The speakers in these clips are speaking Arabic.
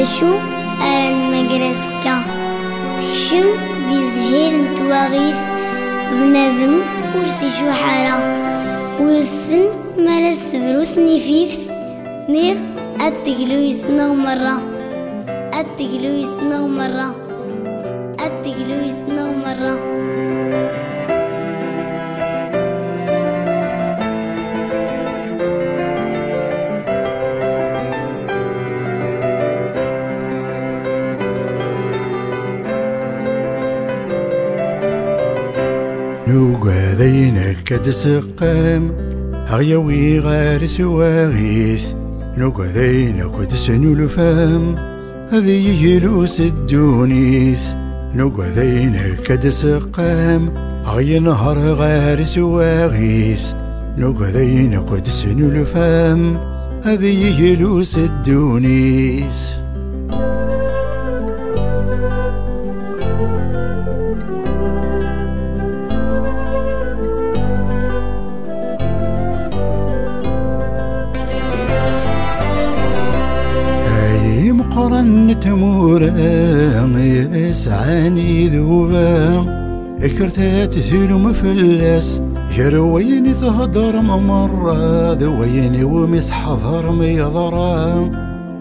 شو أرن مجرسكا تكشم دي زهير نتواغيث بنادم ورسي شو حارة والسن مرس بروث نفيفث نير أتقلو يسنغ مرة أتقلو يسنغ مرة أتقلو يسنغ مرة نوغادينك كد سقام هغيوي غار سواغيث نوغادينك كد سنو الفام هذي يلوس الدونيث نوغادينك كد سقام هغي نهر غار سواغيث نوغادينك كد سنو الفام هذي يلوس الدونيث مقرن تمورا يسعاني ذوبا كرتات ثيلو مفلس يرويني تهدر مرة ذويني ومس حضر ميضرا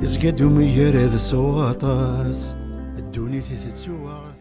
يسقدو ميرد السواطاس الدوني تتسوى